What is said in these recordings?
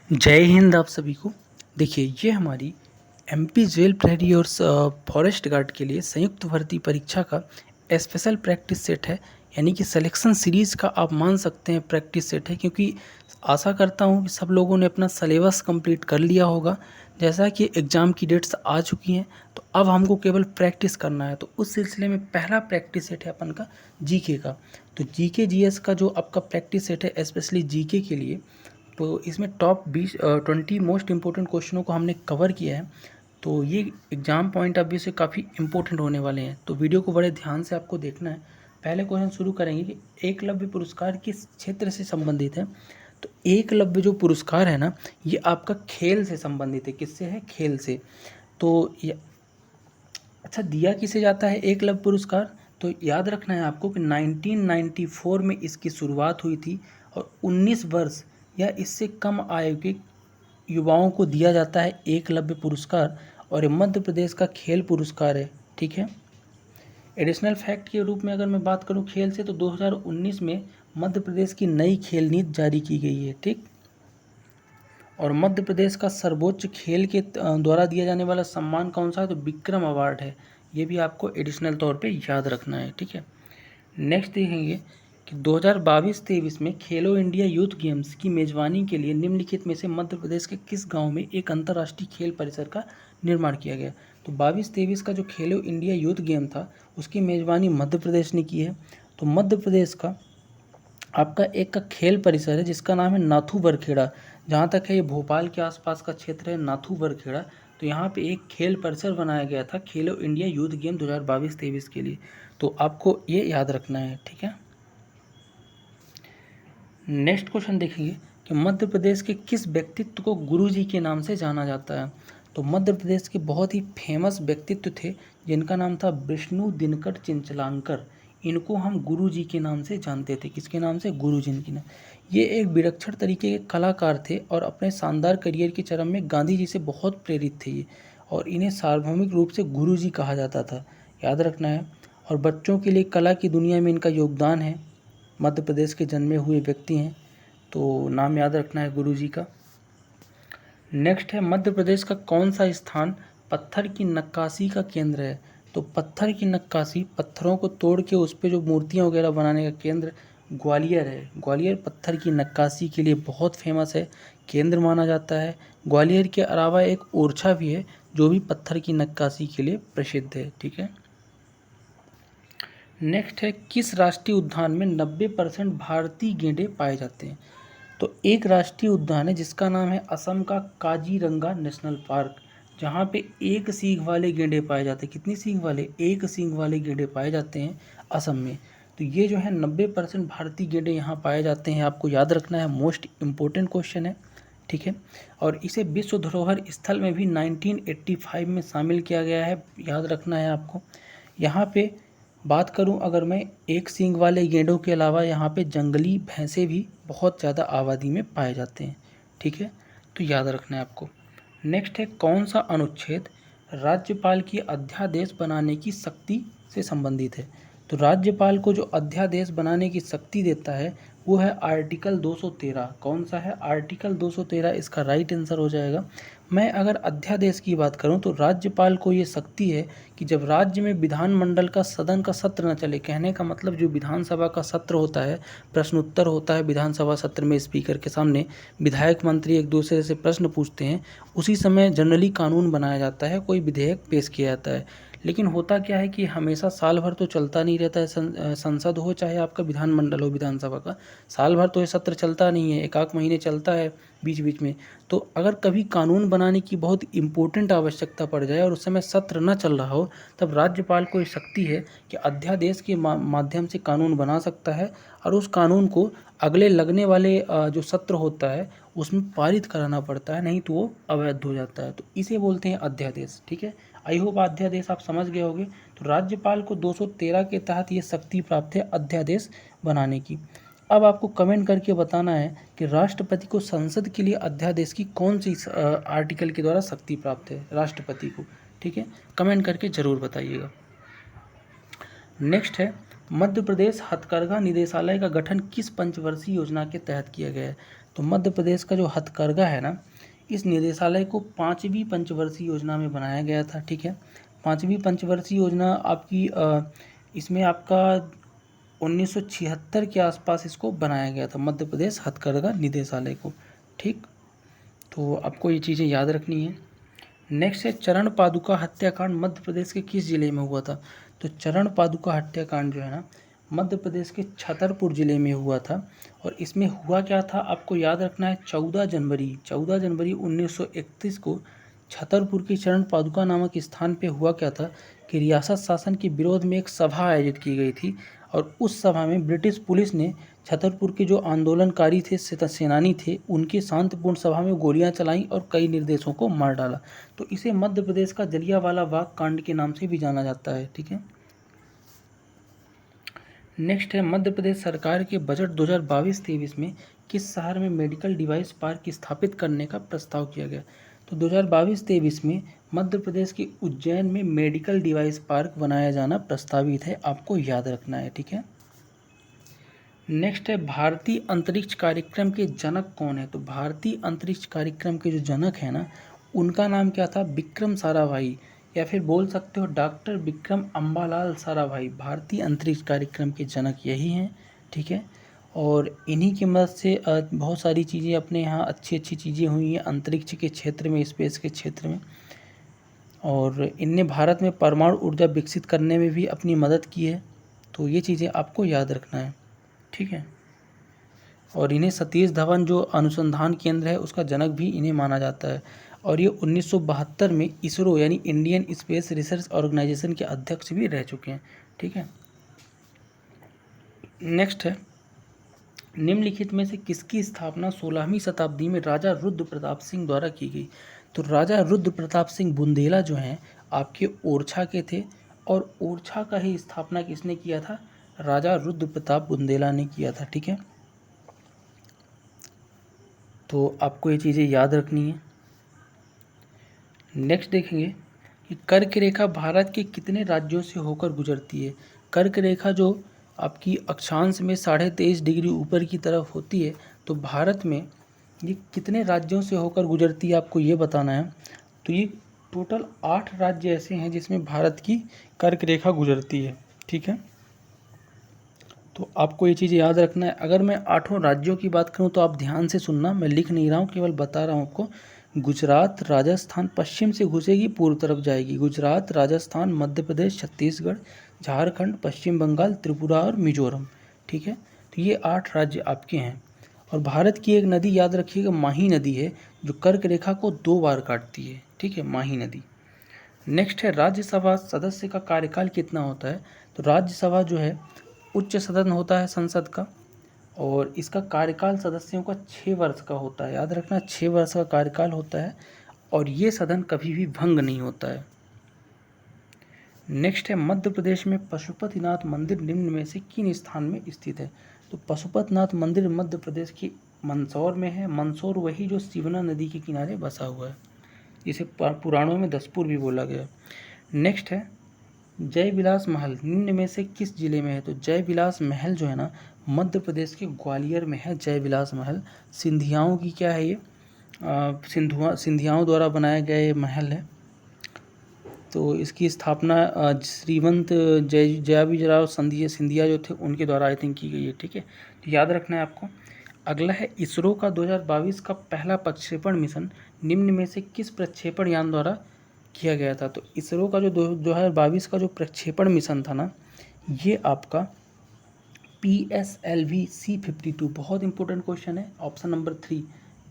जय हिंद आप सभी को। देखिए ये हमारी एमपी जेल प्रहरी और फॉरेस्ट गार्ड के लिए संयुक्त भर्ती परीक्षा का स्पेशल प्रैक्टिस सेट है। यानी कि सिलेक्शन सीरीज़ का आप मान सकते हैं प्रैक्टिस सेट है, क्योंकि आशा करता हूँ कि सब लोगों ने अपना सिलेबस कंप्लीट कर लिया होगा। जैसा कि एग्ज़ाम की डेट्स आ चुकी हैं, तो अब हमको केवल प्रैक्टिस करना है। तो उस सिलसिले में पहला प्रैक्टिस सेट है अपन का जीके का। तो जीके जीएस का जो आपका प्रैक्टिस सेट है स्पेशली जीके के लिए, तो इसमें टॉप 20 मोस्ट इम्पोर्टेंट क्वेश्चनों को हमने कवर किया है। तो ये एग्ज़ाम पॉइंट ऑफ व्यू से काफ़ी इंपॉर्टेंट होने वाले हैं, तो वीडियो को बड़े ध्यान से आपको देखना है। पहले क्वेश्चन शुरू करेंगे कि एकलव्य पुरस्कार किस क्षेत्र से संबंधित है। तो एकलव्य जो पुरस्कार है ना, ये आपका खेल से संबंधित है। किससे है? खेल से। तो ये अच्छा दिया किसे जाता है एकलव्य पुरस्कार? तो याद रखना है आपको कि 1994 में इसकी शुरुआत हुई थी और 19 वर्ष या इससे कम आयु के युवाओं को दिया जाता है एकलव्य पुरस्कार, और ये मध्य प्रदेश का खेल पुरस्कार है। ठीक है। एडिशनल फैक्ट के रूप में अगर मैं बात करूं खेल से, तो 2019 में मध्य प्रदेश की नई खेल नीति जारी की गई है। ठीक। और मध्य प्रदेश का सर्वोच्च खेल के द्वारा दिया जाने वाला सम्मान कौन सा है? तो विक्रम अवार्ड है। ये भी आपको एडिशनल तौर पे याद रखना है। ठीक है। नेक्स्ट देखेंगे कि 2022-23 में खेलो इंडिया यूथ गेम्स की मेजबानी के लिए निम्नलिखित में से मध्य प्रदेश के किस गांव में एक अंतर्राष्ट्रीय खेल परिसर का निर्माण किया गया? तो 22-23 का जो खेलो इंडिया यूथ गेम था, उसकी मेजबानी मध्य प्रदेश ने की है। तो मध्य प्रदेश का आपका एक का खेल परिसर है जिसका नाम है नाथू बरखेड़ा। जहाँ तक है ये भोपाल के आसपास का क्षेत्र है नाथू बरखेड़ा। तो यहाँ पे एक खेल परिसर बनाया गया था खेलो इंडिया यूथ गेम 2022-23 के लिए। तो आपको ये याद रखना है। ठीक है। नेक्स्ट क्वेश्चन देखेंगे कि मध्य प्रदेश के किस व्यक्तित्व को गुरुजी के नाम से जाना जाता है? तो मध्य प्रदेश के बहुत ही फेमस व्यक्तित्व थे जिनका नाम था विष्णु दिनकर चिंचलांकर। इनको हम गुरुजी के नाम से जानते थे। किसके नाम से? गुरुजी के नाम। ये एक विलक्षण तरीके के कलाकार थे और अपने शानदार करियर के चरम में गांधी जी से बहुत प्रेरित थे ये, और इन्हें सार्वभौमिक रूप से गुरुजी कहा जाता था। याद रखना है। और बच्चों के लिए कला की दुनिया में इनका योगदान है। मध्य प्रदेश के जन्मे हुए व्यक्ति हैं, तो नाम याद रखना है गुरुजी का। नेक्स्ट है मध्य प्रदेश का कौन सा स्थान पत्थर की नक्काशी का केंद्र है? तो पत्थर की नक्काशी, पत्थरों को तोड़ के उस पर जो मूर्तियाँ वगैरह बनाने का केंद्र ग्वालियर है। ग्वालियर पत्थर की नक्काशी के लिए बहुत फेमस है, केंद्र माना जाता है। ग्वालियर के अलावा एक ओरछा भी है जो भी पत्थर की नक्काशी के लिए प्रसिद्ध है। ठीक है। नेक्स्ट है किस राष्ट्रीय उद्यान में 90% भारतीय गेंडे पाए जाते हैं? तो एक राष्ट्रीय उद्यान है जिसका नाम है असम का काजीरंगा नेशनल पार्क, जहाँ पे एक सींग वाले गेंडे पाए जाते हैं। कितनी सींग वाले? एक सींग वाले गेंडे पाए जाते हैं असम में। तो ये जो है 90% भारतीय गेंडे यहाँ पाए जाते हैं। आपको याद रखना है, मोस्ट इम्पोर्टेंट क्वेश्चन है। ठीक है। और इसे विश्व धरोहर स्थल में भी 1985 में शामिल किया गया है। याद रखना है आपको। यहाँ पे बात करूं अगर मैं, एक सींग वाले गेंडों के अलावा यहाँ पे जंगली भैंसे भी बहुत ज़्यादा आबादी में पाए जाते हैं। ठीक है। तो याद रखना है आपको। नेक्स्ट है कौन सा अनुच्छेद राज्यपाल की अध्यादेश बनाने की शक्ति से संबंधित है? तो राज्यपाल को जो अध्यादेश बनाने की शक्ति देता है वो है आर्टिकल 213। कौन सा है? आर्टिकल 213 इसका राइट आंसर हो जाएगा। मैं अगर अध्यादेश की बात करूं तो राज्यपाल को ये शक्ति है कि जब राज्य में विधानमंडल का सदन का सत्र न चले, कहने का मतलब जो विधानसभा का सत्र होता है, प्रश्नोत्तर होता है विधानसभा सत्र में, स्पीकर के सामने विधायक मंत्री एक दूसरे से प्रश्न पूछते हैं, उसी समय जनरली कानून बनाया जाता है, कोई विधेयक पेश किया जाता है। लेकिन होता क्या है कि हमेशा साल भर तो चलता नहीं रहता है। संसद हो चाहे आपका विधानमंडल हो, विधानसभा का साल भर तो ये सत्र चलता नहीं है, एक आध महीने चलता है बीच बीच में। तो अगर कभी कानून बनाने की बहुत इम्पोर्टेंट आवश्यकता पड़ जाए और उस समय सत्र न चल रहा हो, तब राज्यपाल को ये शक्ति है कि अध्यादेश के माध्यम से कानून बना सकता है और उस कानून को अगले लगने वाले जो सत्र होता है उसमें पारित कराना पड़ता है, नहीं तो वो अवैध हो जाता है। तो इसे बोलते हैं अध्यादेश। ठीक है। आई होप अध्यादेश आप समझ गए होंगे। तो राज्यपाल को 213 के तहत ये शक्ति प्राप्त है अध्यादेश बनाने की। अब आपको कमेंट करके बताना है कि राष्ट्रपति को संसद के लिए अध्यादेश की कौन सी आर्टिकल के द्वारा शक्ति प्राप्त है राष्ट्रपति को। ठीक है। कमेंट करके ज़रूर बताइएगा। नेक्स्ट है मध्य प्रदेश हथकरघा निदेशालय का गठन किस पंचवर्षीय योजना के तहत किया गया है? तो मध्य प्रदेश का जो हथकरघा है ना, इस निदेशालय को 5वीं पंचवर्षीय योजना में बनाया गया था। ठीक है, 5वीं पंचवर्षीय योजना आपकी इसमें आपका 1976 के आसपास इसको बनाया गया था, मध्य प्रदेश हथकरघा निदेशालय को। ठीक, तो आपको ये चीज़ें याद रखनी है। नेक्स्ट है चरण पादुका हत्याकांड मध्य प्रदेश के किस जिले में हुआ था? तो चरण पादुका हत्याकांड जो है ना, मध्य प्रदेश के छतरपुर जिले में हुआ था। और इसमें हुआ क्या था आपको याद रखना है, 14 जनवरी 1931 को छतरपुर की चरण पादुका नामक स्थान पे हुआ क्या था कि रियासत शासन के विरोध में एक सभा आयोजित की गई थी। और उस सभा में ब्रिटिश पुलिस ने छतरपुर के जो आंदोलनकारी थे, सेनानी थे, उनकी शांतिपूर्ण सभा में गोलियां चलाईं और कई निर्देशों को मार डाला। तो इसे मध्य प्रदेश का जलियांवाला बाग कांड के नाम से भी जाना जाता है। ठीक है, नेक्स्ट है मध्य प्रदेश सरकार के बजट 2022-23 में किस शहर में मेडिकल डिवाइस पार्क स्थापित करने का प्रस्ताव किया गया? तो 2022-23 में मध्य प्रदेश के उज्जैन में मेडिकल डिवाइस पार्क बनाया जाना प्रस्तावित है, आपको याद रखना है। ठीक है, नेक्स्ट है भारतीय अंतरिक्ष कार्यक्रम के जनक कौन है? तो भारतीय अंतरिक्ष कार्यक्रम के जो जनक है ना, उनका नाम क्या था? विक्रम साराभाई, या फिर बोल सकते हो डॉक्टर विक्रम अम्बालाल साराभाई। भारतीय अंतरिक्ष कार्यक्रम के जनक यही हैं। ठीक है, और इन्हीं की मदद से बहुत सारी चीज़ें अपने यहाँ अच्छी चीज़ें हुई हैं अंतरिक्ष के क्षेत्र में, स्पेस के क्षेत्र में। और इनने भारत में परमाणु ऊर्जा विकसित करने में भी अपनी मदद की है। तो ये चीज़ें आपको याद रखना है। ठीक है, और इन्हें सतीश धवन जो अनुसंधान केंद्र है उसका जनक भी इन्हें माना जाता है। और ये 1972 में इसरो यानी इंडियन स्पेस रिसर्च ऑर्गेनाइजेशन के अध्यक्ष भी रह चुके हैं। ठीक है, नेक्स्ट है निम्नलिखित में से किसकी स्थापना 16वीं शताब्दी में राजा रुद्र प्रताप सिंह द्वारा की गई? तो राजा रुद्र प्रताप सिंह बुंदेला जो हैं आपके ओरछा के थे, और ओरछा का ही स्थापना किसने किया था? राजा रुद्र प्रताप बुंदेला ने किया था। ठीक है, तो आपको ये चीज़ें याद रखनी है। नेक्स्ट देखेंगे कि कर्क रेखा भारत के कितने राज्यों से होकर गुजरती है? कर्क रेखा जो आपकी अक्षांश में 23.5 डिग्री ऊपर की तरफ होती है, तो भारत में ये कितने राज्यों से होकर गुजरती है आपको ये बताना है। तो ये टोटल 8 राज्य ऐसे हैं जिसमें भारत की कर्क रेखा गुजरती है। ठीक है, तो आपको ये चीज़ें याद रखना है। अगर मैं 8 राज्यों की बात करूँ तो आप ध्यान से सुनना, मैं लिख नहीं रहा हूँ, केवल बता रहा हूँ आपको। गुजरात, राजस्थान पश्चिम से घुसेगी पूर्व तरफ जाएगी। गुजरात, राजस्थान, मध्य प्रदेश, छत्तीसगढ़, झारखंड, पश्चिम बंगाल, त्रिपुरा और मिजोरम। ठीक है, तो ये 8 राज्य आपके हैं। और भारत की एक नदी याद रखिएगा, माही नदी है, जो कर्क रेखा को 2 बार काटती है। ठीक है, माही नदी। नेक्स्ट है राज्यसभा सदस्य का कार्यकाल कितना होता है? तो राज्यसभा जो है उच्च सदन होता है संसद का, और इसका कार्यकाल सदस्यों का 6 वर्ष का होता है। याद रखना, 6 वर्ष का कार्यकाल होता है, और ये सदन कभी भी भंग नहीं होता है। नेक्स्ट है मध्य प्रदेश में पशुपतिनाथ मंदिर निम्न में से किन स्थान में स्थित है? तो पशुपतिनाथ मंदिर मध्य प्रदेश की मंदसौर में है। मंदसौर वही जो सिवना नदी के किनारे बसा हुआ है, जिसे पुराणों में दसपुर भी बोला गया। नेक्स्ट है जय विलास महल निम्न में से किस जिले में है? तो जय विलास महल जो है ना, मध्य प्रदेश के ग्वालियर में है जय विलास महल। सिंधियाओं की क्या है ये? सिंधियाओं द्वारा बनाया गया ये महल है। तो इसकी स्थापना श्रीमंत जयाविजयराव सिंधिया जो थे उनके द्वारा आई थिंक की गई है। ठीक है, तो याद रखना है आपको। अगला है इसरो का 2022 का पहला प्रक्षेपण मिशन निम्न में से किस प्रक्षेपण यान द्वारा किया गया था? तो इसरो का जो 2022 का जो प्रक्षेपण मिशन था ना, ये आपका PSLV C-52, बहुत इंपॉर्टेंट क्वेश्चन है, ऑप्शन नंबर 3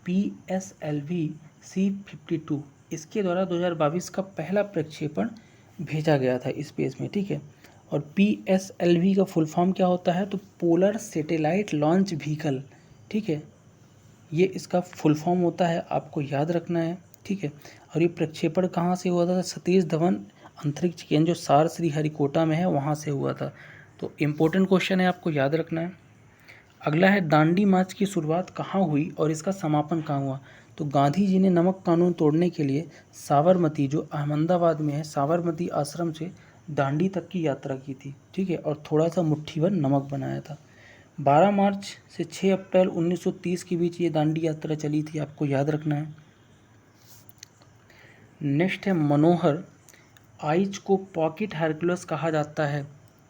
PSLV C-52, इसके द्वारा 2022 का पहला प्रक्षेपण भेजा गया था स्पेस में। ठीक है, और PSLV का फुल फॉर्म क्या होता है? तो पोलर सैटेलाइट लॉन्च व्हीकल। ठीक है, ये इसका फुल फॉर्म होता है, आपको याद रखना है। ठीक है, और ये प्रक्षेपण कहाँ से हुआ था? सतीश धवन अंतरिक्ष केंद्र जो सार श्रीहरिकोटा में है, वहाँ से हुआ था। तो इम्पोर्टेंट क्वेश्चन है, आपको याद रखना है। अगला है दांडी मार्च की शुरुआत कहाँ हुई और इसका समापन कहाँ हुआ? तो गांधी जी ने नमक कानून तोड़ने के लिए साबरमती जो अहमदाबाद में है, साबरमती आश्रम से दांडी तक की यात्रा की थी। ठीक है, और थोड़ा सा मुट्ठी भर नमक बनाया था। 12 मार्च से 6 अप्रैल 1930 के बीच ये दांडी यात्रा चली थी, आपको याद रखना है। नेक्स्ट है मनोहर आइच को पॉकेट हरकुलस कहा जाता है,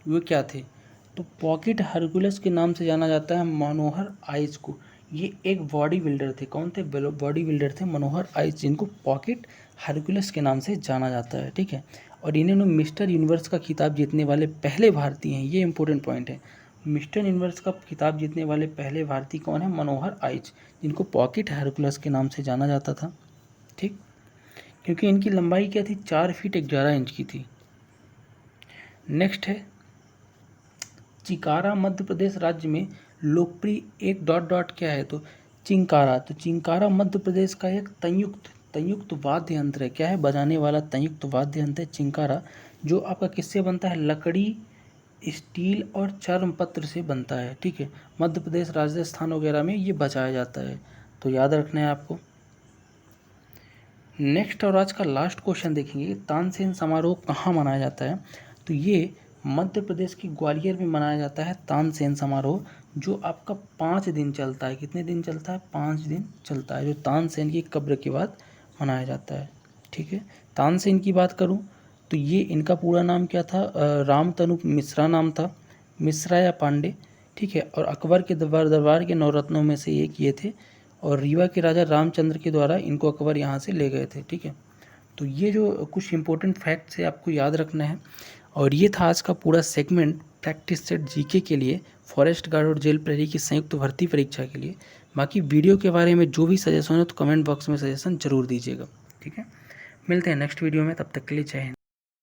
वो क्या थे? तो पॉकेट हरकुलस के नाम से जाना जाता है मनोहर आइच को। ये एक बॉडी बिल्डर थे। कौन थे? बॉडी बिल्डर थे मनोहर आइच, जिनको पॉकेट हरकुलस के नाम से जाना जाता है, ठीक है। और इन्होंने मिस्टर यूनिवर्स का खिताब जीतने वाले पहले भारतीय हैं, ये इंपॉर्टेंट पॉइंट है। मिस्टर यूनिवर्स का खिताब जीतने वाले पहले भारतीय कौन है? मनोहर आइच, जिनको पॉकेट हरकुलस के नाम से जाना जाता था, ठीक। क्योंकि इनकी लंबाई क्या थी? 4 फीट 11 इंच की थी। नेक्स्ट है चिंकारा मध्य प्रदेश राज्य में लोकप्रिय एक डॉट डॉट क्या है? तो चिंकारा। तो चिंकारा मध्य प्रदेश का एक संयुक्त वाद्य यंत्र है। क्या है? बजाने वाला संयुक्त वाद्य यंत्र है चिंकारा, जो आपका किससे बनता है? लकड़ी, स्टील और चर्मपत्र से बनता है, ठीक है। मध्य प्रदेश, राजस्थान वगैरह में ये बजाया जाता है, तो याद रखना है आपको। नेक्स्ट और आज का लास्ट क्वेश्चन देखेंगे, तानसेन समारोह कहाँ मनाया जाता है? तो ये मध्य प्रदेश के ग्वालियर में मनाया जाता है तानसेन समारोह, जो आपका 5 दिन चलता है। कितने दिन चलता है? 5 दिन चलता है, जो तानसेन की कब्र के बाद मनाया जाता है, ठीक है। तानसेन की बात करूँ तो ये इनका पूरा नाम क्या था? रामतनु मिश्रा नाम था, मिश्रा या पांडे, ठीक है। और अकबर के दरबार के नवरत्नों में से एक ये थे, और रीवा के राजा रामचंद्र के द्वारा इनको अकबर यहाँ से ले गए थे, ठीक है। तो ये जो कुछ इंपॉर्टेंट फैक्ट्स है आपको याद रखना है। और ये था आज का पूरा सेगमेंट प्रैक्टिस सेट जीके के लिए, फॉरेस्ट गार्ड और जेल प्रहरी की संयुक्त भर्ती परीक्षा के लिए। बाकी वीडियो के बारे में जो भी सजेशन है तो कमेंट बॉक्स में सजेशन जरूर दीजिएगा, ठीक है। मिलते हैं नेक्स्ट वीडियो में, तब तक के लिए जय हिंद।